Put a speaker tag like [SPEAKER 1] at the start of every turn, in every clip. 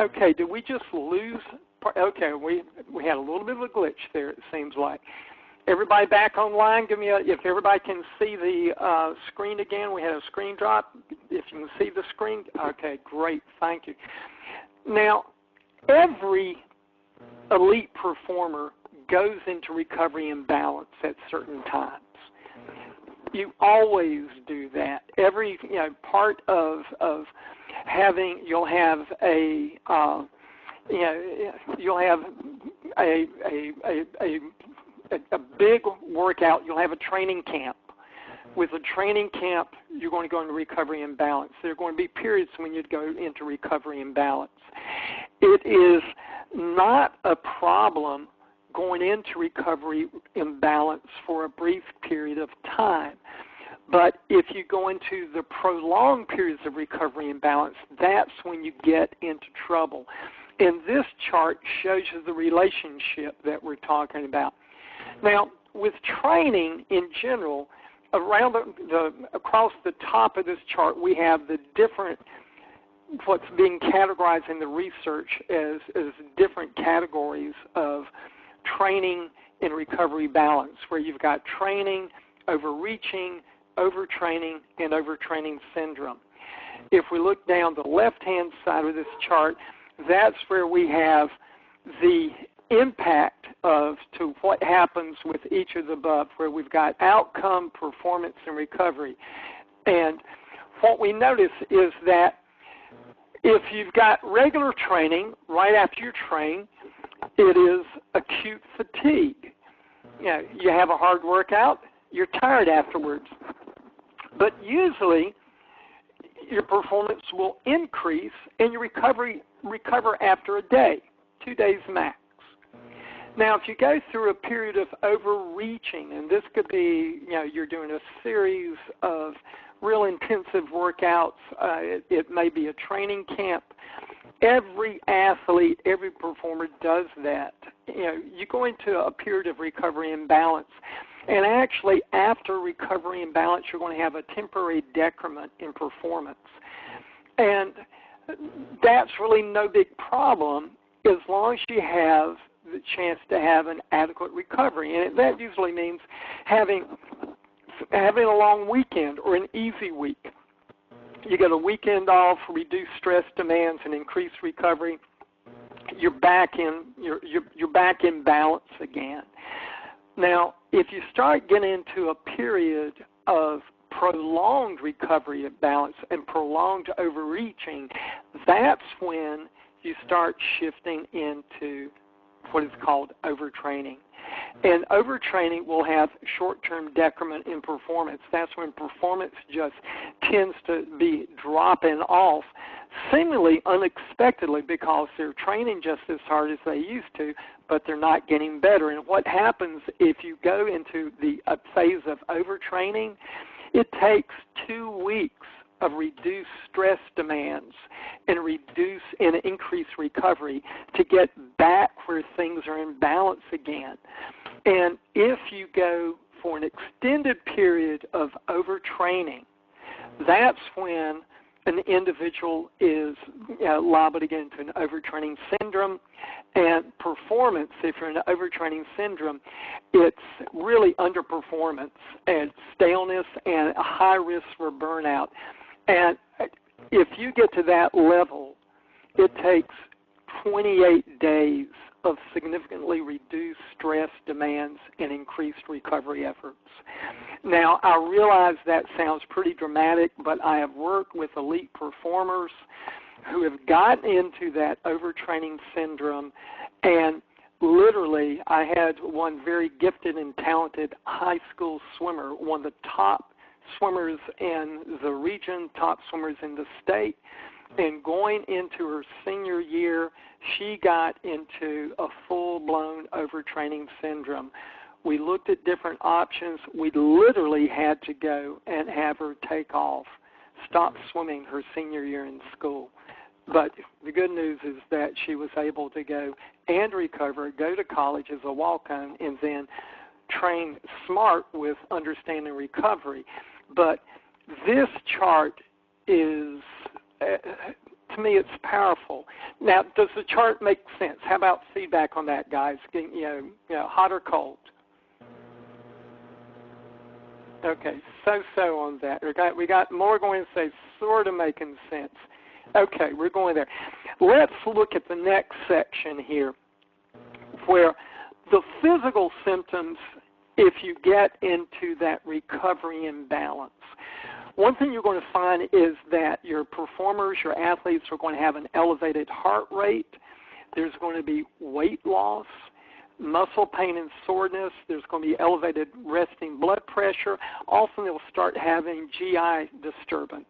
[SPEAKER 1] Okay, did we just lose? Okay, we had a little bit of a glitch there, it seems like. Everybody back online, give me if everybody can see the screen again. We had a screen drop. If you can see the screen, okay, great, thank you. Now, every elite performer goes into recovery imbalance at certain times. You always do that. Every part of having, you'll have a you'll have a big workout. You'll have a training camp. With a training camp, you're going to go into recovery imbalance. There are going to be periods when you'd go into recovery imbalance. It is not a problem going into recovery imbalance for a brief period of time. But if you go into the prolonged periods of recovery imbalance, that's when you get into trouble. And this chart shows you the relationship that we're talking about. Now, with training in general, around across the top of this chart, we have the different, what's being categorized in the research as different categories of training and recovery balance, where you've got training, overreaching, overtraining, and overtraining syndrome. If we look down the left-hand side of this chart, that's where we have the impact to what happens with each of the above, where we've got outcome, performance, and recovery. And what we notice is that if you've got regular training, right after you train, it is acute fatigue. You have a hard workout, you're tired afterwards. But usually, your performance will increase and your recover after a day, 2 days max. Now, if you go through a period of overreaching, and this could be, you're doing a series of real intensive workouts, it may be a training camp. Every athlete, every performer does that. You go into a period of recovery imbalance, and actually after recovery imbalance, you're going to have a temporary decrement in performance. And that's really no big problem as long as you have the chance to have an adequate recovery. And that usually means having a long weekend or an easy week. You get a weekend off, reduce stress demands, and increase recovery. You're back in balance again. Now, if you start getting into a period of prolonged recovery of balance and prolonged overreaching, that's when you start shifting into what is called overtraining. And overtraining will have short-term decrement in performance. That's when performance just tends to be dropping off, seemingly unexpectedly, because they're training just as hard as they used to, but they're not getting better. And what happens if you go into a phase of overtraining, it takes 2 weeks of reduced stress demands and increased recovery to get back where things are in balance again. And if you go for an extended period of overtraining, that's when an individual is liable to get into an overtraining syndrome. And performance, if you're in an overtraining syndrome, it's really underperformance and staleness and a high risk for burnout. And if you get to that level, it takes 28 days of significantly reduced stress demands and increased recovery efforts. Now, I realize that sounds pretty dramatic, but I have worked with elite performers who have gotten into that overtraining syndrome, and literally I had one very gifted and talented high school swimmer, one of the top swimmers in the region, top swimmers in the state, and going into her senior year, she got into a full-blown overtraining syndrome. We looked at different options. We literally had to go and have her take off, stop swimming her senior year in school. But the good news is that she was able to go and recover, go to college as a walk-on, and then train smart with understanding recovery. But this chart is to me, it's powerful. Now, does the chart make sense? How about feedback on that, guys? You know, hot or cold? Okay, so on that. We got more going to say sort of making sense. Okay, we're going there. Let's look at the next section here, where the physical symptoms, if you get into that recovery imbalance. One thing you're going to find is that your performers, your athletes, are going to have an elevated heart rate. There's going to be weight loss, muscle pain and soreness. There's going to be elevated resting blood pressure. Often they'll start having GI disturbance.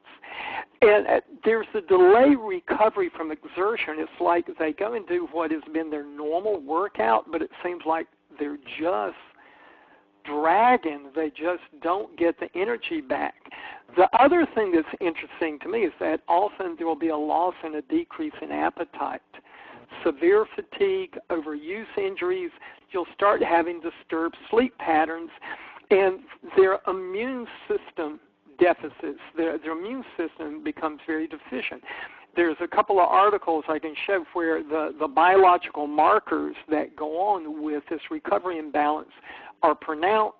[SPEAKER 1] And there's a delay recovery from exertion. It's like they go and do what has been their normal workout, but it seems like they're just dragging. They just don't get the energy back. The other thing that's interesting to me is that often there will be a loss and a decrease in appetite. Severe fatigue, overuse injuries, you'll start having disturbed sleep patterns, and their immune system deficits. Their immune system becomes very deficient. There's a couple of articles I can show where the biological markers that go on with this recovery imbalance are pronounced,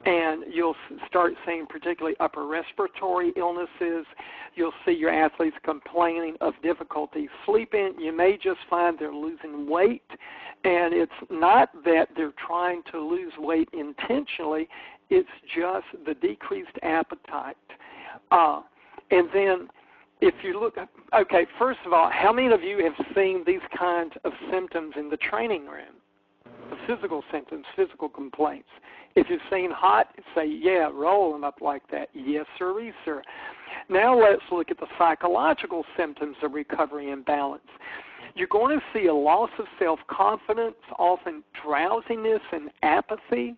[SPEAKER 1] and you'll start seeing particularly upper respiratory illnesses. You'll see your athletes complaining of difficulty sleeping. You may just find they're losing weight, and it's not that they're trying to lose weight intentionally. It's just the decreased appetite. And then if you look, okay, first of all, how many of you have seen these kinds of symptoms in the training room? The physical symptoms, physical complaints. If you've seen hot, say, yeah, roll them up like that. Yes, sir. Now let's look at the psychological symptoms of recovery imbalance. You're going to see a loss of self-confidence, often drowsiness and apathy.